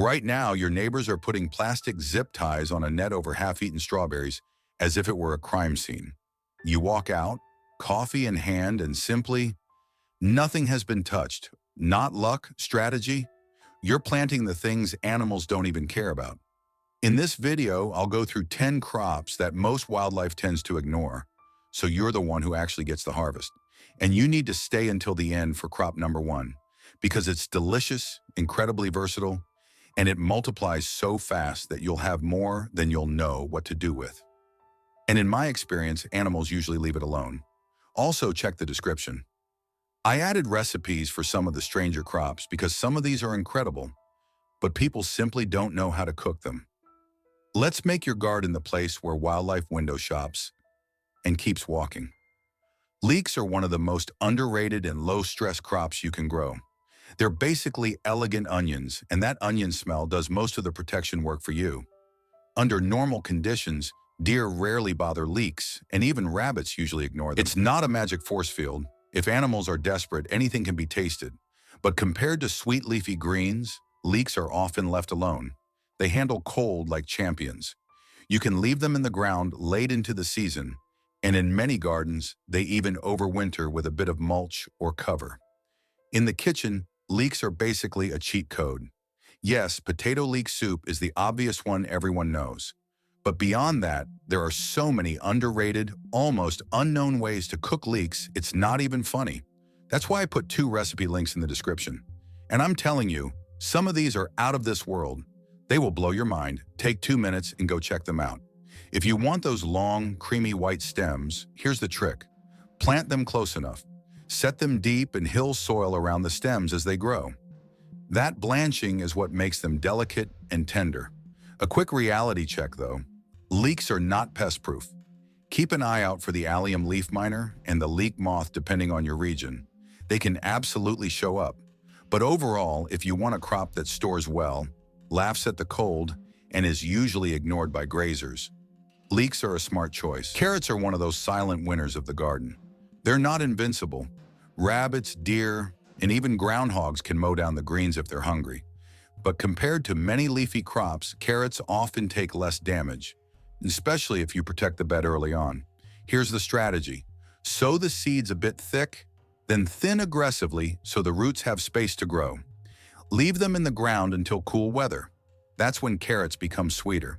Right now, your neighbors are putting plastic zip ties on a net over half-eaten strawberries as if it were a crime scene. You walk out, coffee in hand, and simply, nothing has been touched. Not luck, strategy. You're planting the things animals don't even care about. In this video, I'll go through 10 crops that most wildlife tends to ignore, so you're the one who actually gets the harvest. And you need to stay until the end for crop number 1, because it's delicious, incredibly versatile, and it multiplies so fast that you'll have more than you'll know what to do with. And in my experience, animals usually leave it alone. Also, check the description. I added recipes for some of the stranger crops because some of these are incredible, but people simply don't know how to cook them. Let's make your garden the place where wildlife window shops and keeps walking. Leeks are one of the most underrated and low-stress crops you can grow. They're basically elegant onions, and that onion smell does most of the protection work for you. Under normal conditions, deer rarely bother leeks, and even rabbits usually ignore them. It's not a magic force field. If animals are desperate, anything can be tasted. But compared to sweet leafy greens, leeks are often left alone. They handle cold like champions. You can leave them in the ground late into the season, and in many gardens, they even overwinter with a bit of mulch or cover. In the kitchen, leeks are basically a cheat code. Yes, potato leek soup is the obvious one everyone knows. But beyond that, there are so many underrated, almost unknown ways to cook leeks, it's not even funny. That's why I put 2 recipe links in the description. And I'm telling you, some of these are out of this world. They will blow your mind. Take 2 minutes and go check them out. If you want those long, creamy white stems, here's the trick. Plant them close enough. Set them deep in hill soil around the stems as they grow. That blanching is what makes them delicate and tender. A quick reality check though. Leeks are not pest-proof. Keep an eye out for the allium leaf miner and the leek moth depending on your region. They can absolutely show up. But overall, if you want a crop that stores well, laughs at the cold, and is usually ignored by grazers, leeks are a smart choice. Carrots are one of those silent winners of the garden. They're not invincible. Rabbits, deer, and even groundhogs can mow down the greens if they're hungry. But compared to many leafy crops, carrots often take less damage, especially if you protect the bed early on. Here's the strategy. Sow the seeds a bit thick, then thin aggressively so the roots have space to grow. Leave them in the ground until cool weather. That's when carrots become sweeter.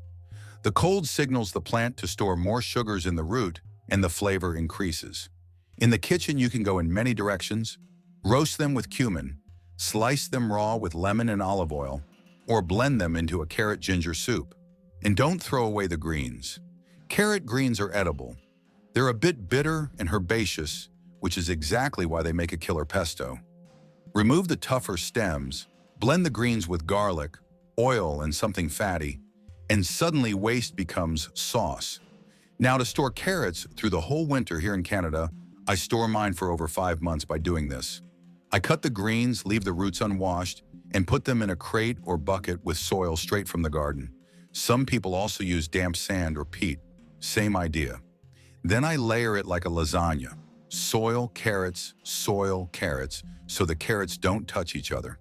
The cold signals the plant to store more sugars in the root, and the flavor increases. In the kitchen, you can go in many directions. Roast them with cumin, slice them raw with lemon and olive oil, or blend them into a carrot ginger soup. And don't throw away the greens. Carrot greens are edible. They're a bit bitter and herbaceous, which is exactly why they make a killer pesto. Remove the tougher stems, blend the greens with garlic, oil, and something fatty, and suddenly waste becomes sauce. Now, to store carrots through the whole winter here in Canada, I store mine for over 5 months by doing this. I cut the greens, leave the roots unwashed, and put them in a crate or bucket with soil straight from the garden. Some people also use damp sand or peat. Same idea. Then I layer it like a lasagna. Soil, carrots, so the carrots don't touch each other.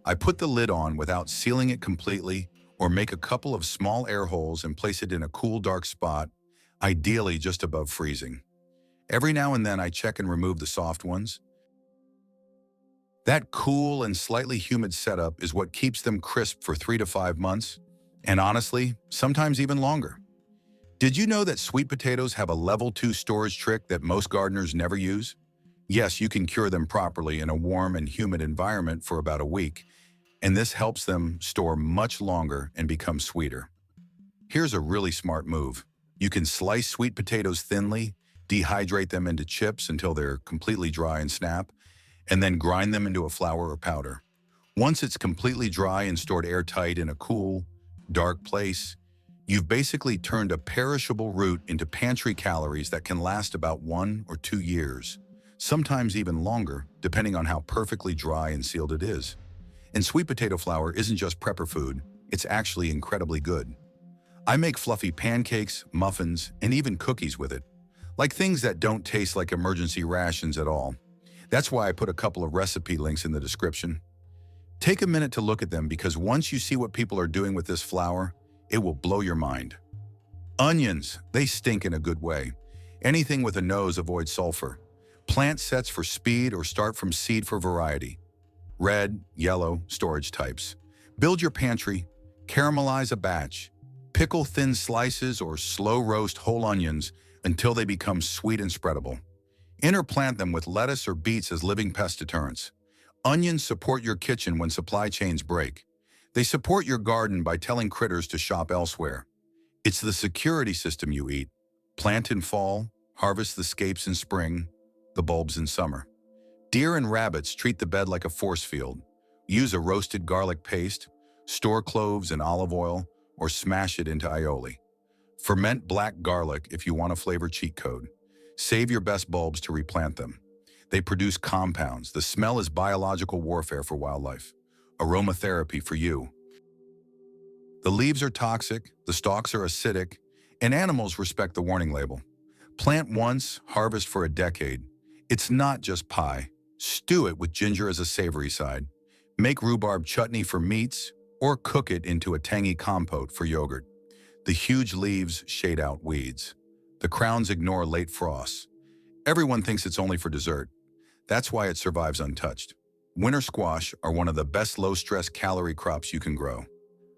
I put the lid on without sealing it completely, or make a couple of small air holes and place it in a cool, dark spot, ideally just above freezing. Every now and then I check and remove the soft ones. That cool and slightly humid setup is what keeps them crisp for 3 to 5 months, and honestly, sometimes even longer. Did you know that sweet potatoes have a level 2 storage trick that most gardeners never use? Yes, you can cure them properly in a warm and humid environment for about a week, and this helps them store much longer and become sweeter. Here's a really smart move. You can slice sweet potatoes thinly, dehydrate them into chips until they're completely dry and snap, and then grind them into a flour or powder. Once it's completely dry and stored airtight in a cool, dark place, you've basically turned a perishable root into pantry calories that can last about 1 or 2 years, sometimes even longer, depending on how perfectly dry and sealed it is. And sweet potato flour isn't just prepper food, it's actually incredibly good. I make fluffy pancakes, muffins, and even cookies with it, like things that don't taste like emergency rations at all. That's why I put a couple of recipe links in the description. Take a minute to look at them because once you see what people are doing with this flower, it will blow your mind. Onions, they stink in a good way. Anything with a nose avoids sulfur. Plant sets for speed or start from seed for variety. Red, yellow, storage types. Build your pantry, caramelize a batch, pickle thin slices or slow roast whole onions until they become sweet and spreadable. Interplant them with lettuce or beets as living pest deterrents. Onions support your kitchen when supply chains break. They support your garden by telling critters to shop elsewhere. It's the security system you eat. Plant in fall, harvest the scapes in spring, the bulbs in summer. Deer and rabbits treat the bed like a force field. Use a roasted garlic paste, store cloves in olive oil, or smash it into aioli. Ferment black garlic if you want a flavor cheat code. Save your best bulbs to replant them. They produce compounds. The smell is biological warfare for wildlife. Aromatherapy for you. The leaves are toxic, the stalks are acidic, and animals respect the warning label. Plant once, harvest for a decade. It's not just pie. Stew it with ginger as a savory side. Make rhubarb chutney for meats, or cook it into a tangy compote for yogurt. The huge leaves shade out weeds. The crowns ignore late frosts. Everyone thinks it's only for dessert. That's why it survives untouched. Winter squash are one of the best low-stress calorie crops you can grow.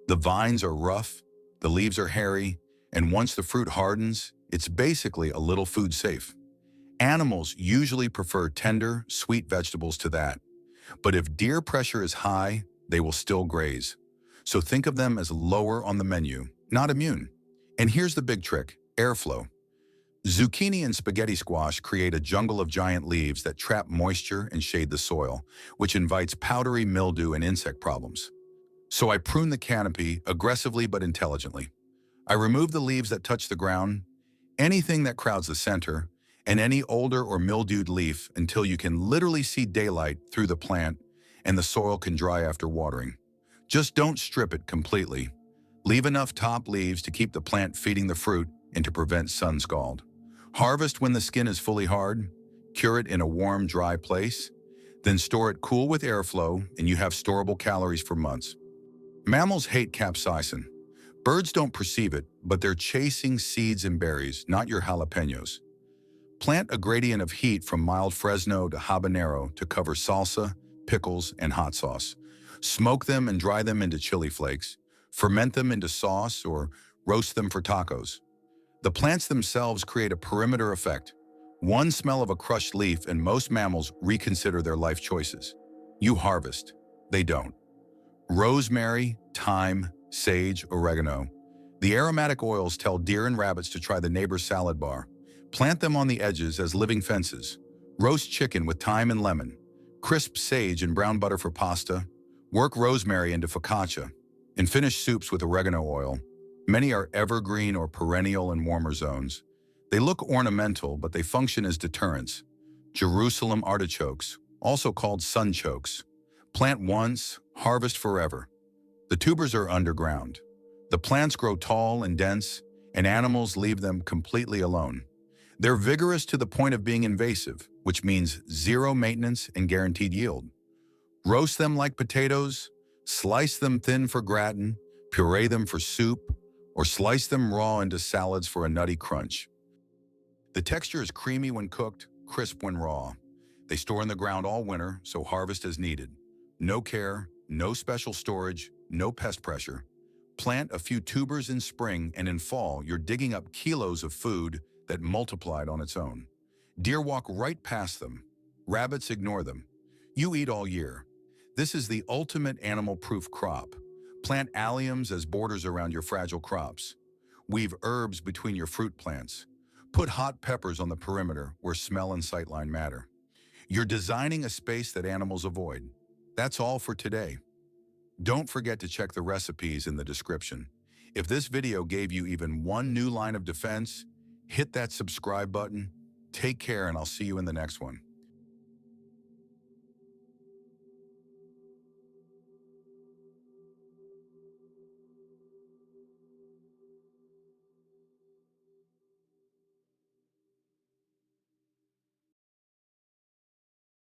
The vines are rough, the leaves are hairy, and once the fruit hardens, it's basically a little food safe. Animals usually prefer tender, sweet vegetables to that. But if deer pressure is high, they will still graze. So think of them as lower on the menu, not immune. And here's the big trick: airflow. Zucchini and spaghetti squash create a jungle of giant leaves that trap moisture and shade the soil, which invites powdery mildew and insect problems. So I prune the canopy aggressively but intelligently. I remove the leaves that touch the ground, anything that crowds the center, and any older or mildewed leaf until you can literally see daylight through the plant and the soil can dry after watering. Just don't strip it completely. Leave enough top leaves to keep the plant feeding the fruit and to prevent sun scald. Harvest when the skin is fully hard, cure it in a warm, dry place, then store it cool with airflow and you have storable calories for months. Mammals hate capsaicin. Birds don't perceive it, but they're chasing seeds and berries, not your jalapenos. Plant a gradient of heat from mild Fresno to habanero to cover salsa, pickles, and hot sauce. Smoke them and dry them into chili flakes. Ferment them into sauce or roast them for tacos. The plants themselves create a perimeter effect. One smell of a crushed leaf and most mammals reconsider their life choices. You harvest. They don't. Rosemary, thyme, sage, oregano. The aromatic oils tell deer and rabbits to try the neighbor's salad bar. Plant them on the edges as living fences. Roast chicken with thyme and lemon. Crisp sage and brown butter for pasta. Work rosemary into focaccia. And finish soups with oregano oil. Many are evergreen or perennial in warmer zones. They look ornamental, but they function as deterrents. Jerusalem artichokes, also called sunchokes. Plant once, harvest forever. The tubers are underground. The plants grow tall and dense, and animals leave them completely alone. They're vigorous to the point of being invasive, which means zero maintenance and guaranteed yield. Roast them like potatoes, slice them thin for gratin, puree them for soup, or slice them raw into salads for a nutty crunch. The texture is creamy when cooked, crisp when raw. They store in the ground all winter, so harvest as needed. No care, no special storage, no pest pressure. Plant a few tubers in spring, and in fall, you're digging up kilos of food that multiplied on its own. Deer walk right past them. Rabbits ignore them. You eat all year. This is the ultimate animal-proof crop. Plant alliums as borders around your fragile crops. Weave herbs between your fruit plants. Put hot peppers on the perimeter where smell and sightline matter. You're designing a space that animals avoid. That's all for today. Don't forget to check the recipes in the description. If this video gave you even one new line of defense, hit that subscribe button. Take care, and I'll see you in the next one.